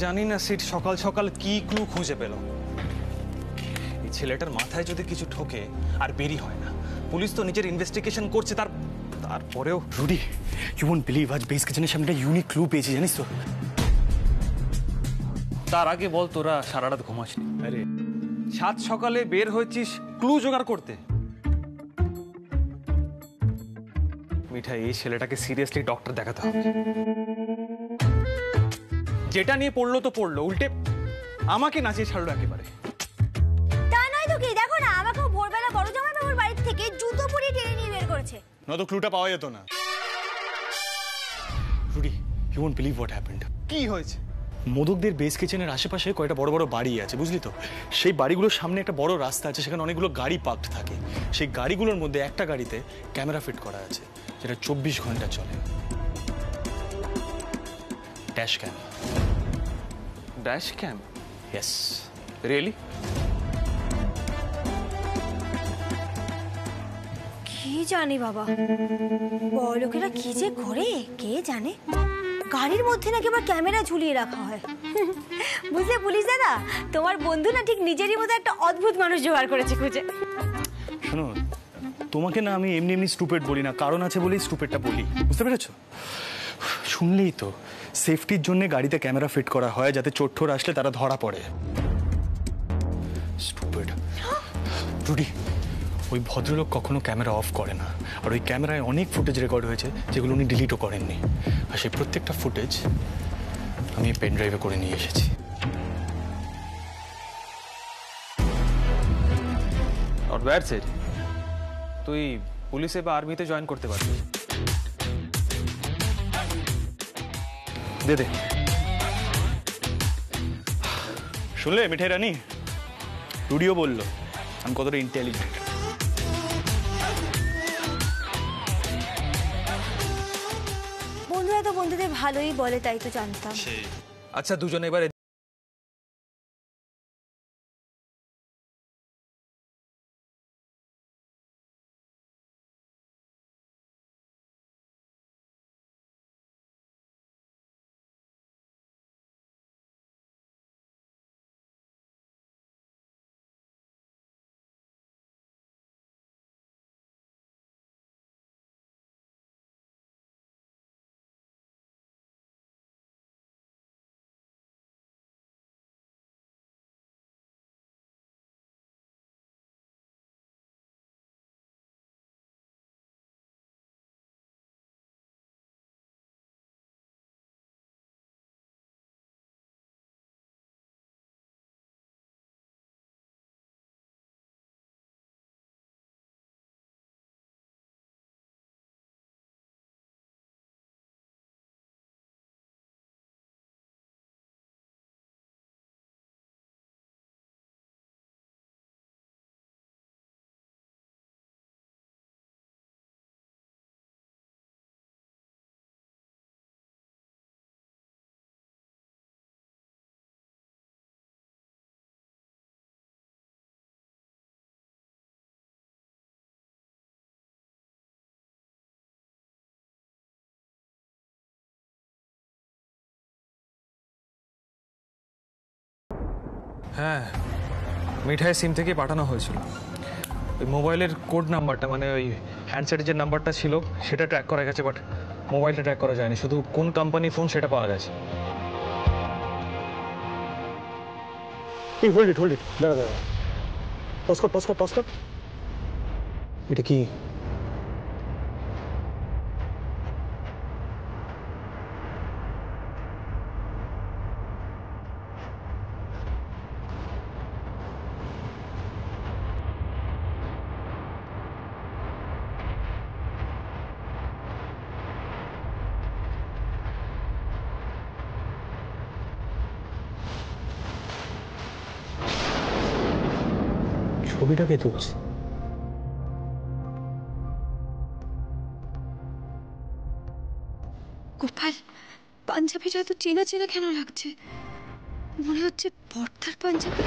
জানি না সিট সকাল সকাল কি ক্লু খুঁজে পেল। এই ছেলেটার মাথায় যদি কিছু ঠোকে আর বেরি হয় না। পুলিশ তো নিজের ইনভেস্টিগেশন করছে, তারপরেও। রুডি, ইউ ওয়ন্ট বিলিভ, আজ বেস কিচেনের সামনে একটা ইউনিক ক্লু পেয়েছি, জানিস তো? তার আগে বল, তোরা সারা রাত ঘুমাসনি? আরে সাত সকালে বের হয়েছিস ক্লু জোগাড় করতে? মিঠাই, এই ছেলেটাকে সিরিয়াসলি ডক্টর দেখাতে হবে। যেটা নিয়ে পড়লো তো পড়লো, উল্টে আমাকে নাচিয়ে ছাড়লো একেবারে। তা নয় তো কি, দেখো না, আমাকেও ভোরবেলা বড় জামাই বাবুর বাড়ি থেকে জুতো পরিয়ে টেনে নিয়ে বের করেছে। নয়তো ক্লুটা পাওয়া যেত না। Rudy, you won't believe what happened. কি হয়েছে? মোদকদের বেস কিচেনের আশেপাশে কয়েকটা বড় বড় বাড়ি আছে, বুঝলি তো? সেই বাড়িগুলোর সামনে একটা বড় রাস্তা আছে, সেখানে অনেকগুলো গাড়ি পার্কড থাকে। সেই গাড়িগুলোর মধ্যে একটা গাড়িতে ক্যামেরা ফিট করা আছে, যেটা 24 ঘন্টা চলে। Dash cam. Dash cam? Yes. Really? কি জানি বাবা, বড় লোকেরা কি যে করে কে জানে। গাড়ির মধ্যে নাকি আবার ক্যামেরা ঝুলিয়ে রাখা হয়। বুঝলে পুলিশ দাদা, তোমার বন্ধু না ঠিক নিজেরই মতো একটা অদ্ভুত মানুষ জোগাড় করেছে খুঁজে। শোনো, তোমাকে না আমি এমনি এমনি স্টুপিড বলি না, কারণ আছে বলেই স্টুপিডটা বলি, বুঝতে পেরেছো? শুনলেই তো, সেফটির জন্য গাড়িতে ক্যামেরা ফিট করা হয়, যাতে চোর আসলে তারা ধরা পড়ে। স্টুপিড। রুডি, ওই ভদ্রলোক কখনো ক্যামেরা অফ করে না, আর ওই ক্যামেরায় অনেক ফুটেজ রেকর্ড হয়েছে যেগুলো উনি ডিলিটও করেননি। আর সেই প্রত্যেকটা ফুটেজ আমি পেন ড্রাইভে করে নিয়ে এসেছি। আর দ্যাটস ইট। তুই পুলিশে বা আর্মিতে জয়েন করতে পারবি। দে দে। শুনলে মিঠাই রানী, রুডিও বললো আমি কতটা ইন্টেলিজেন্ট। বন্ধুরা তো বন্ধুদের ভালোই বলে, তাই তো জানতাম। আচ্ছা, দুজনে এবার হ্যাঁ, মিঠাইয়ের সিম থেকে পাঠানো হয়েছিল। ওই মোবাইলের কোড নাম্বারটা, মানে ওই হ্যান্ডসেটের যে নাম্বারটা ছিল সেটা ট্র্যাক করা গেছে, বাট মোবাইলটা ট্র্যাক করা যায়নি। শুধু কোন কোম্পানি ফোন সেটা পাওয়া গেছে। হোল্ড ইট, হোল্ড ইট, দাঁড়া দাঁড়া, পজ কর, পজ কর, পজ কর। এটা কি? ছবিটা কে তুলছে? গোপাল, পাঞ্জাবিটা এত চেনা চেনা কেন লাগছে? মনে হচ্ছে বর্তার পাঞ্জাবি।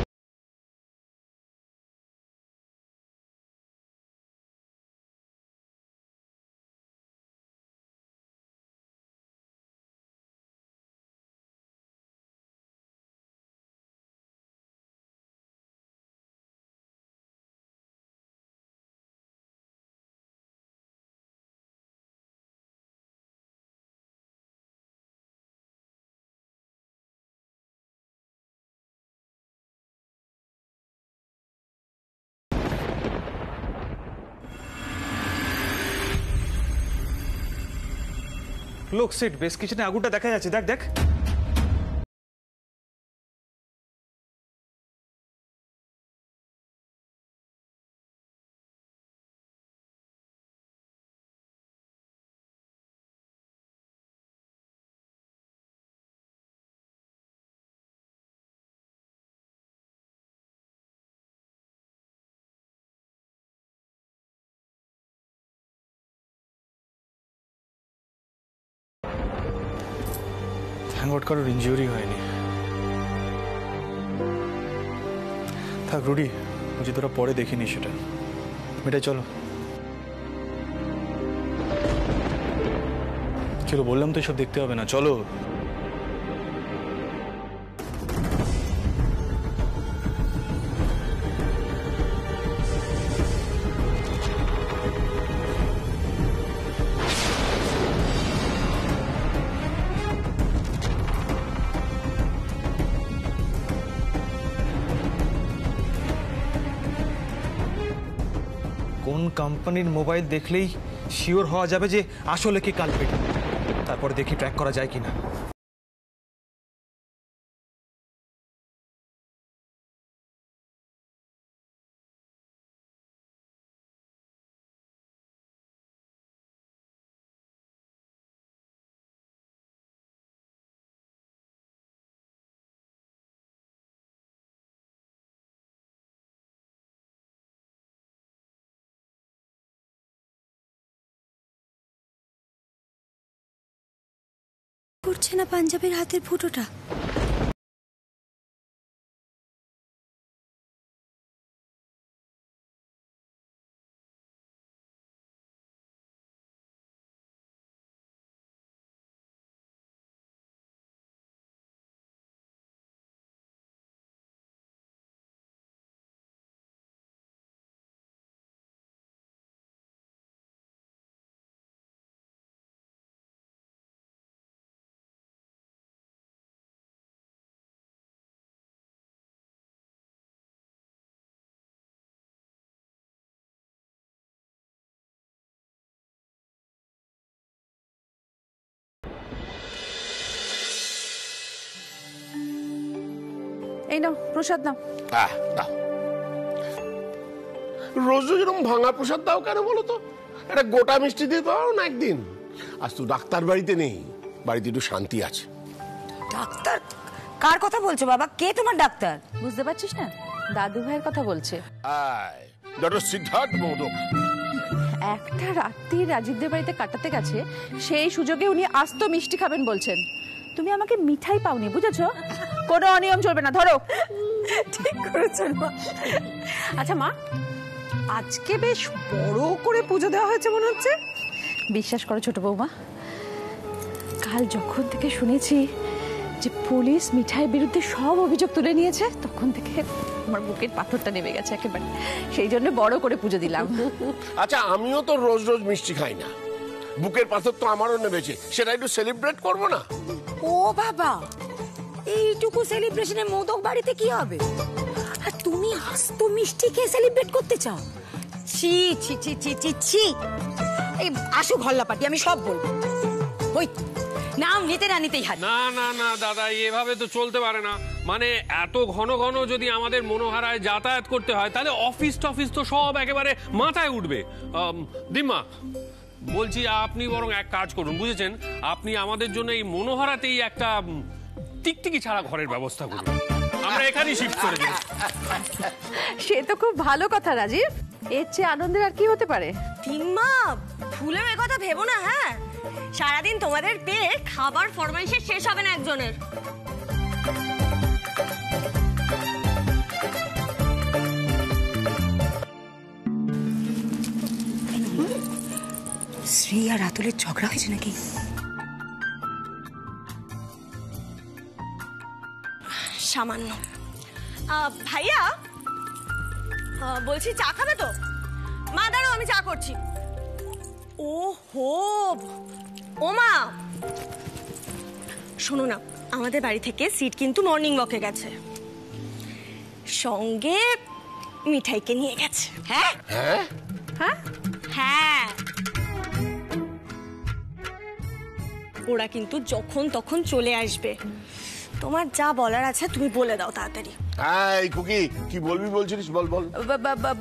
লোক সিট বেশ কিচেনে আগুনটা দেখা যাচ্ছে, দেখ দেখ। হ্যাঙ্গআউট কারোর ইনজুরি হয়নি। থাক রুডি, বলছি তোরা পরে দেখিনি সেটা। মেয়েটাই চলো। চলো, বললাম তো এসব দেখতে হবে না, চলো। কোন কোম্পানির মোবাইল দেখলেই শিওর হওয়া যাবে যে আসলে কি কালপিট, তারপর দেখি ট্র্যাক করা যায় কিনা। করছে না পাঞ্জাবের হাতের ফুটোটা? এই নাও প্রসাদ নাও। দাও। রোজ রোজ এরকম ভাঙা প্রসাদ দাও কেন বলো তো? একটা গোটা মিষ্টি দিয়ে দাও না একদিন। আজ তো ডাক্তার বাড়িতে নেই, বাড়িতে একটু শান্তি আছে। ডাক্তার? কার কথা বলছো বাবা? কে তোমার ডাক্তার? বুঝতে পারছিস না, দাদু ভাইয়ের কথা বলছে। ডক্টর সিদ্ধার্থ মোদক। একটা রাত্রি রাজীবদের বাড়িতে কাটাতে গেছে, সেই সুযোগে উনি আস্ত মিষ্টি খাবেন বলছেন। তুমি আমাকে মিঠাই পাওনি, বুঝেছো? কোনো অনিয়ম চলবে না, ধরো। ঠিক করেছো মা। আচ্ছা মা, আজকে বেশ বড় করে পুজো দেওয়া হয়েছে মনে হচ্ছে। বিশ্বাস করো ছোট বৌমা, কাল যখন থেকে শুনেছি যে পুলিশ মিঠাইয়ের বিরুদ্ধে সব অভিযোগ তুলে নিয়েছে, তখন থেকে আমার বুকের পাথরটা নেমে গেছে একেবারে। সেই জন্য বড় করে পুজো দিলাম। আচ্ছা, আমিও তো রোজ রোজ মিষ্টি খাই না, বুকের পাথর তো আমারও নেমেছে, সেটা একটু সেলিব্রেট করবো না? ও বাবা, এইটুকু সেলিব্রেশনে মোদক বাড়িতে কি হবে? আর তুমি আস্ত মিষ্টি খেয়ে সেলিব্রেট করতে চাও? ছি ছি ছি ছি ছি ছি। এই আসু ঘল্লা পাটি, আমি সব বলবো। ওই নাম নিতে না নিতেই হাত। না না না দাদা, এভাবে তো চলতে পারে না। মানে এত ঘন ঘন যদি আমাদের মনোহারায় যাতায়াত করতে হয়, তাহলে অফিস টফিস তো সব একেবারে মাথায় উঠবে। দিম্মা, বলছি আপনি বরং এক কাজ করুন, বুঝেছেন? আপনি আমাদের জন্য এই মনোহারাতেই একটা টিকটিকি ছাড়া ঘরের ব্যবস্থা করুন, আমরা এখানেই শিফট করে দিই। সে তো খুব ভালো কথা রাজীব, এর চেয়ে আনন্দের আর কি হতে পারে? দিম্মা, ভুলেও এ কথা ভেবো না। হ্যাঁ, সারাদিন তোমাদের পেয়ে খাবার ফরমাইশের শেষ হবে না একজনের। শ্রী আর রাতুলের ঝগড়া হয়েছে নাকি? সামান্য। ভাইয়া, বলছি চা খাবে তো? মা দাঁড়াও, আমি চা করছি। ও হো, ও মা শোনো না, আমাদের বাড়ি থেকে সিট কিন্তু মর্নিং ওয়াকে গেছে, সঙ্গে মিঠাইকে নিয়ে গেছে। হ্যাঁ হ্যাঁ হ্যাঁ হ্যাঁ। ওরা কিন্তু যখন তখন চলে আসবে। তোমার যা বলার আছে তুমি বলে দাও তাড়াতাড়ি। এই খুকি, কি বলবি বলছিস? বল বল।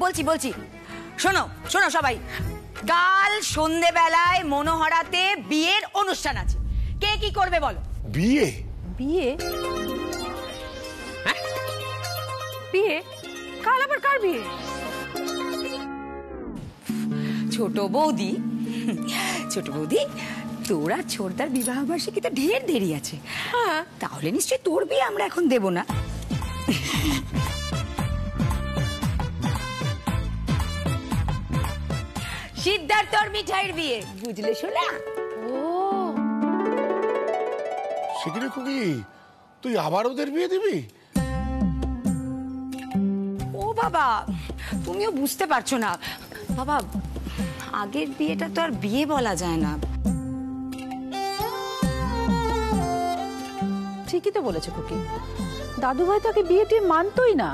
বলছি শোনো শোনো সবাই, কাল সন্ধেবেলায় মনোহরাতে বিয়ের অনুষ্ঠান আছে। কে কি করবে বলো? বিয়ে? বিয়ে? বিয়ে? কাল আবার কার বিয়ে? ছোট বৌদি তোরা ছোটদার বিবাহ বার্ষিকী তো ঢের দেরি আছে। হ্যাঁ, তাহলে নিশ্চয়ই তোর বিয়ে আমরা এখন দেব না। সিদ্ধার্থ আর মিঠাইয়ের বিয়ে, বুঝলে শোনা? সেখানে খুকি তুই আবার ওদের বিয়ে দিবি? ও বাবা, তুমিও বুঝতে পারছো না বাবা, আগের বিয়েটা তো আর বিয়ে বলা যায় না। ঠিকই তো বলেছে খুকি, দাদুভাই তাকে বিয়েটি মানতই না।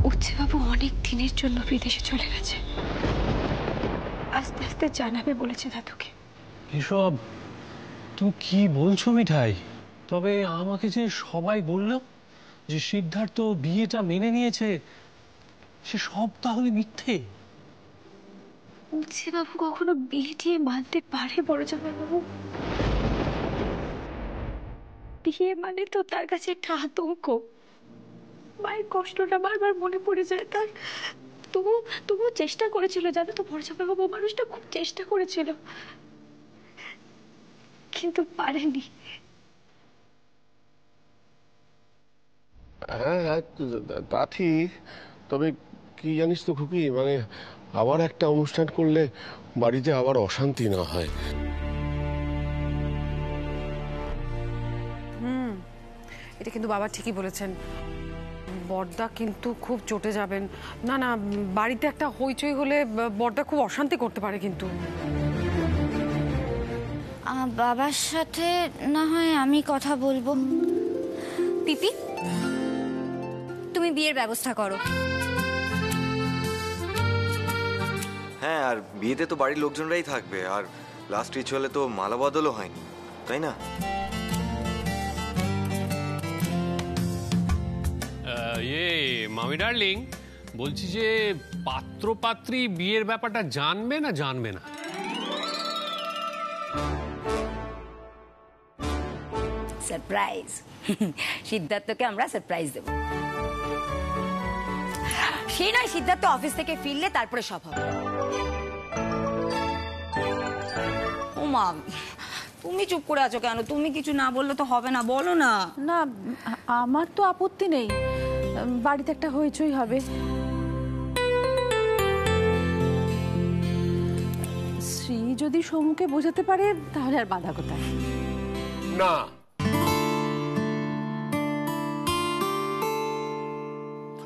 উচ্ছে বাবু অনেক দিনের জন্য বিদেশে চলে গেছে, আস্তে আস্তে জানাবে বলেছে দাদুকে। এসব তুমি কি বলছো মিঠাই? তবে আমাকে যে সবাই বললো যে সিদ্ধার্থ বিয়েটা মেনে নিয়েছে, সে সব তাহলে মিথ্যে? উচ্ছে বাবু কখনো বিয়ে টিয়ে মানতে পারে বড় জামাই বাবু? বিয়ে মানে তো তার কাছে একটা আতঙ্ক, মায়ের কষ্টটা বারবার মনে পড়ে যায় তার। তবু চেষ্টা করেছিল, জানো তো বড় জামাই বাবু, মানুষটা খুব চেষ্টা করেছিল কিন্তু পারেনি। হ্যাঁ তা ঠিক, তবে কি জানিস তো খুকি, মানে আবার একটা অনুষ্ঠান করলে বাড়িতে আবার অশান্তি না হয়। এটা কিন্তু বাবা ঠিকই বলেছেন, বড়দা কিন্তু খুব চটে যাবেন। না না, বাড়িতে একটা হইচই হলে বড়দা খুব অশান্তি করতে পারে কিন্তু। বাবার সাথে না হয় আমি কথা বলবো। পিপি, তুমি বিয়ের ব্যবস্থা করো। হ্যাঁ, আর বিয়েতে তো বাড়ির লোকজনরাই থাকবে, আর লাস্ট রিচুয়ালে তো মালা বদলও হয়নি, তাই না? মামি ডার্লিং, বলছি যে পাত্র পাত্রী বিয়ের ব্যাপারটা জানবে না জানবে না? সারপ্রাইজ। সিদ্ধার্থকে আমরা সারপ্রাইজ দেব। সেই নয়, সিদ্ধার্থ অফিস থেকে ফিরলে তারপরে সব হবে। ও মা, তুমি চুপ করে আছো কেন? তুমি কিছু না বললে তো হবে না, বলো না। না, আমার তো আপত্তি নেই, বাড়িতে একটা হইচই হবে। শ্রী যদি সমুখে বোঝাতে পারে তাহলে আর বাধা কোথায়? না,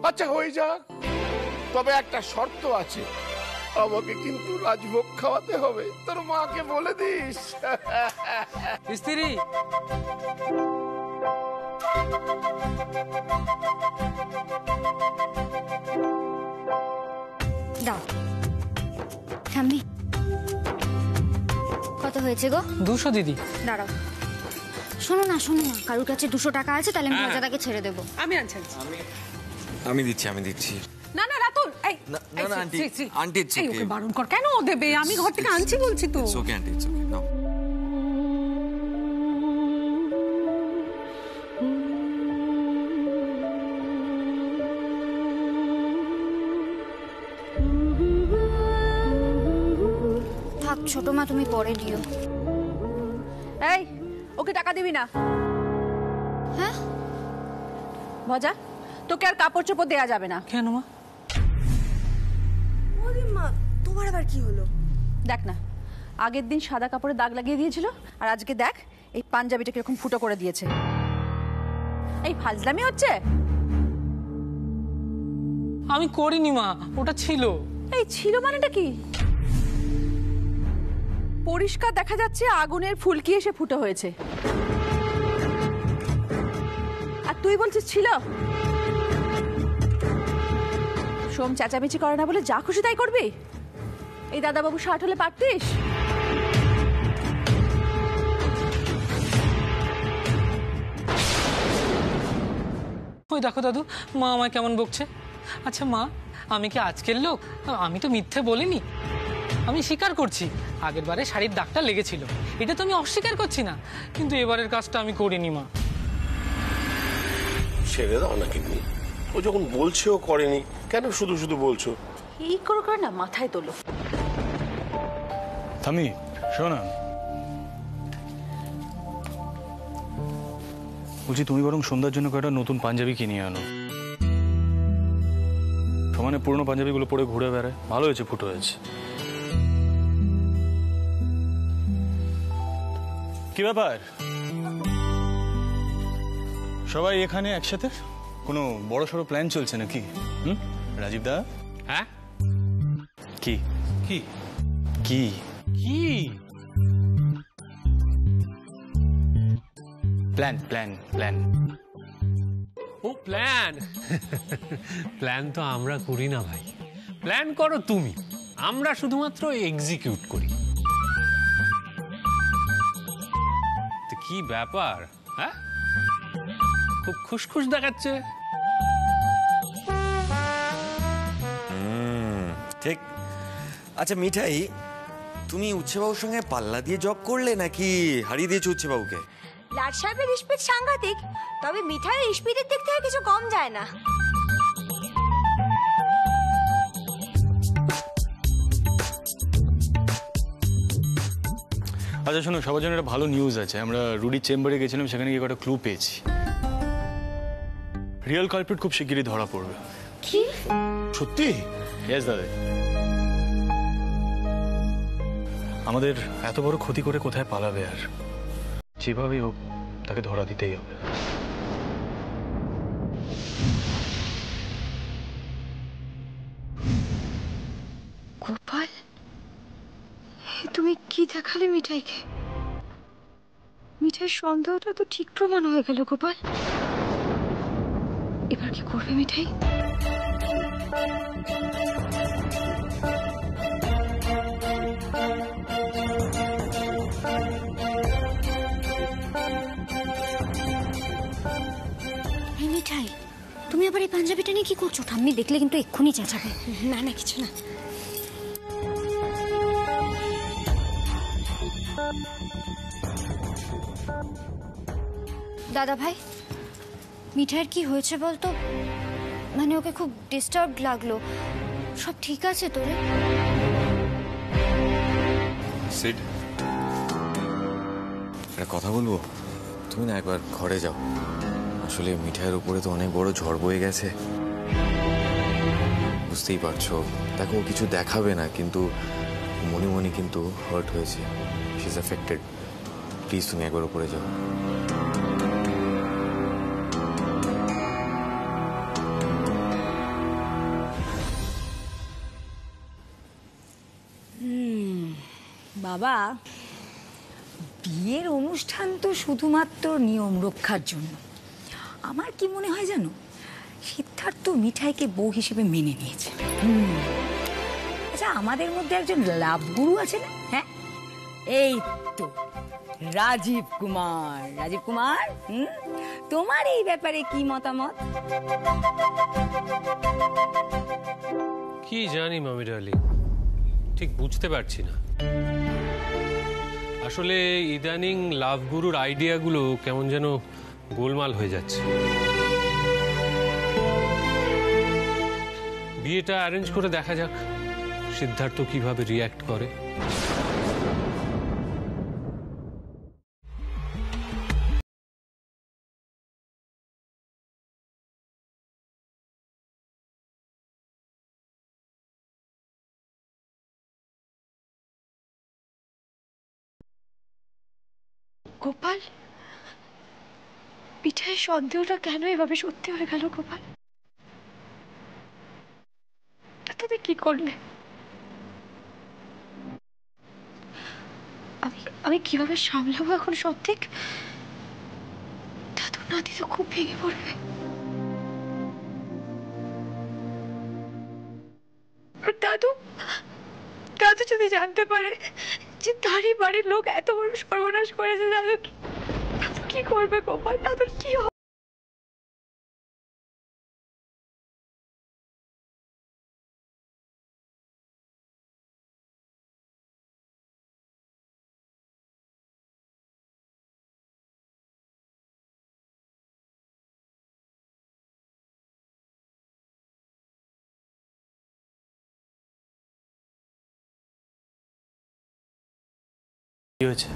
আচ্ছা হয়ে যাক, তবে একটা শর্ত আছে, আমাকে কিন্তু রাজভোগ খাওয়াতে হবে। তোর মাকে বলে দিস। স্ত্রী, দাও ঠাম্মি। কত হয়েছে গো? 200 দিদি। দাঁড়াও, শোনো না কারোর কাছে 200 টাকা আছে, তাহলে আমি মজাটাকে ছেড়ে দেবো। আমি আনছি। আমি দিচ্ছি। না না রাতুল, এই না না আন্টি, আন্টি ইটস ওকে। ওকে বারণ কর। কেন ও দেবে? আমি ঘর থেকে আনছি বলছি তো। It's okay aunty, it's okay. নাও। থাক ছোট মা, তুমি পরে দিও। এই, ওকে টাকা দিবি না। হ্যাঁ মজা, তোকে আর কাপড় চোপড় দেয়া যাবে না। কেন মা? ওরে মা, তোমার আবার কি হলো? দেখ না, আগের দিন সাদা কাপড়ে দাগ লাগিয়ে দিয়েছিল, আর আজকে দেখ এই পাঞ্জাবিটা কিরকম ফুটো করে দিয়েছে। এই ফাজলামি হচ্ছে? আমি করিনি মা, ওটা ছিল। এই ছিল মানেটা কি? পরিষ্কার দেখা যাচ্ছে আগুনের ফুলকি এসে ফুটো হয়েছে, আর তুই বলছিস ছিল? সোম চেঁচামেচি করে না বলে যা খুশি তাই করবি? এই দাদাবাবু 60 হলে পারতিস? ওই দেখো দাদু, মা আমায় কেমন বকছে। আচ্ছা মা, আমি কি আজকের লোক? আমি তো মিথ্যে বলিনি, আমি স্বীকার করছি আগের বারে শাড়ির দাগটা লেগেছিল, এটা তো আমি অস্বীকার করছি না, কিন্তু এবারের কাজটা আমি করিনি মা। ছেড়ে দাও না কিন্তু, ও যখন বলছে ও করেনি, কেন শুধু শুধু বলছো? এই করে করে না মাথায় তোলো। থামি, শোনা, বলছি তুমি বরং সন্ধ্যার জন্য কয়েকটা নতুন পাঞ্জাবি কিনে আনো। সমানে পুরনো পাঞ্জাবিগুলো পরে ঘুরে বেড়ায়, ভালো হয়েছে, ফুটো হয়েছে। কি ব্যাপার, সবাই এখানে একসাথে? কোনো বড় সড়ো প্ল্যান চলছে নাকি? রাজীব দা? হ্যাঁ, কি কি কি কি প্ল্যান প্ল্যান প্ল্যান? ও প্ল্যান প্ল্যান তো আমরা করি না ভাই, প্ল্যান করো তুমি, আমরা শুধুমাত্র এক্সিকিউট করি। তো কি ব্যাপার, হ্যাঁ, খুব খুশখুশ দেখাচ্ছে। ঠিক। আচ্ছা মিঠাই, তুমি উচ্ছেবাবুর সঙ্গে পাল্লা দিয়ে জব করলে নাকি হারিয়ে দিয়েছো উচ্ছেবাবুকে? লাট সাহেবের স্পিড সাংঘাতিক, তবে মিঠাইয়ের স্পিডের দিক থেকে কিছু কম যায় না। আচ্ছা শোনো, সবার জন্য একটা ভালো নিউজ আছে। আমরা রুডির চেম্বারে গেছিলাম, সেখানে গিয়ে একটা ক্লু পেয়েছি। রিয়েল কালপ্রিট খুব শিগগিরই ধরা পড়বে। কি? সত্যি? ইয়েস দাদা। আমাদের এত বড় ক্ষতি করে কোথায় পালাবে, আর যেভাবেই হোক তাকে ধরা দিতেই হবে। গোপাল, তুমি কি দেখালে মিঠাইকে? মিঠাইয়ের সন্দেহটা তো ঠিক প্রমাণ হয়ে গেল গোপাল। এবার কি করবে মিঠাই? এই মিঠাই, তুমি আবার এই পাঞ্জাবিটা নিয়ে কি করছো? ঠাম্মি দেখলে কিন্তু এক্ষুনি চেঁচাবে। না না, কিছু না। দাদা ভাই, মিঠাইয়ের কি হয়েছে বলতো? মানে ওকে খুব ডিস্টার্ব লাগলো। সব ঠিক আছে তোরে? সিড, একটা কথা বলবো? তুমি না একবার ঘরে যাও। আসলে মিঠাইয়ের উপরে তো অনেক বড় ঝড় বয়ে গেছে, বুঝতেই পারছো। দেখো, কিছু দেখাবে না, কিন্তু মনে মনে কিন্তু হার্ট হয়েছে। She is affected. প্লিজ তুমি একবার উপরে যাও। বাবা, বিয়ের অনুষ্ঠান তো শুধুমাত্র নিয়ম রক্ষার জন্য। আমার কি মনে হয় জানো, সিদ্ধার্থ মিঠাইকে বউ হিসেবে মেনে নিয়েছে। আচ্ছা, আমাদের মধ্যে একজন লাভ গুরু আছে না? হ্যাঁ, এই তো রাজীব কুমার। রাজীব কুমার, তোমার এই ব্যাপারে কি মতামত? কি জানি মামি ডার্লিং, ঠিক বুঝতে পারছি না। আসলে ইদানিং লাভ গুরুর আইডিয়াগুলো কেমন যেন গোলমাল হয়ে যাচ্ছে। বিয়েটা অ্যারেঞ্জ করে দেখা যাক সিদ্ধার্থ কিভাবে রিয়্যাক্ট করে। গোপাল, মিঠাইয়ের সন্দেহটা কেন এভাবে সত্যি হয়ে গেল গোপাল? তুমি কি করলে? আমি কিভাবে সামলাবো এখন সব দিক? দাদু নাতি তো খুব ভেঙে পড়বে। দাদু, দাদু দাদু যদি জানতে পারে যে তারই বাড়ির লোক এত বড় সর্বনাশ করেছে, দাদু কি করবে গোপাল? দাদুর কি হবে? কি হয়েছে?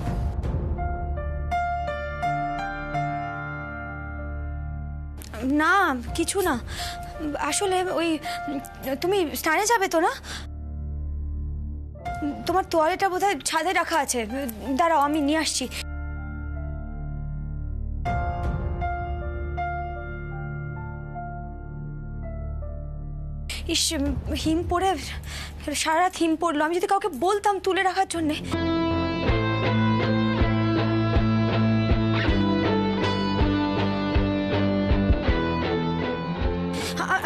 না কিছু না, আসলে ওই তুমি স্নানে যাবে তো না? তোমার তোয়ালেটা বোধহয় ছাদে রাখা আছে, দাঁড়াও আমি নিয়ে আসছি। ইস, হিম পড়ে সারা রাত হিম পড়লো। আমি যদি কাউকে বলতাম তুলে রাখার জন্যে।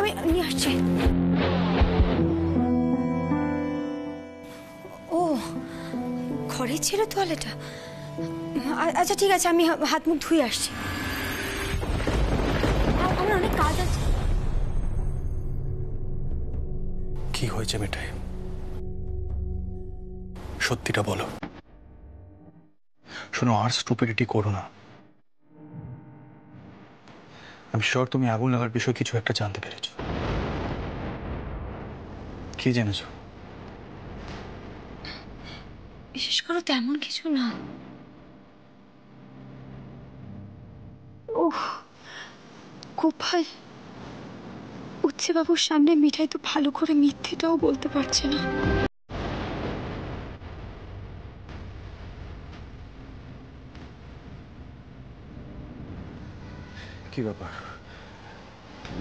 আমি নিয়ে আসছি। ও, ঘরে ছিল তোয়ালেটা। আচ্ছা ঠিক আছে, আমি হাত মুখ ধুয়ে আসছি। আমার অনেক কাজ আছে। কি হয়েছে মিঠাই? সত্যিটা বলো। শোনো, আর স্টুপিডিটি করো না। আমি শিওর তুমি আগুন লাগার বিষয়ে কিছু একটা জানতে পেরেছো। কি জেনেছো? বিশেষ করে তেমন কিছু না। ওহ গোপাল, উচ্ছে বাবুর সামনে মিঠাই তো ভালো করে মিথ্যেটাও বলতে পারছে না। কি ব্যাপার,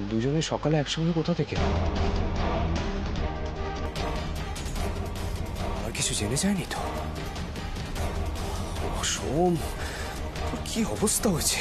দুজনে সকালে একসঙ্গে কোথা থেকে? আর কিছু জেনে যায়নি তো? সোম, কি অবস্থা হয়েছে?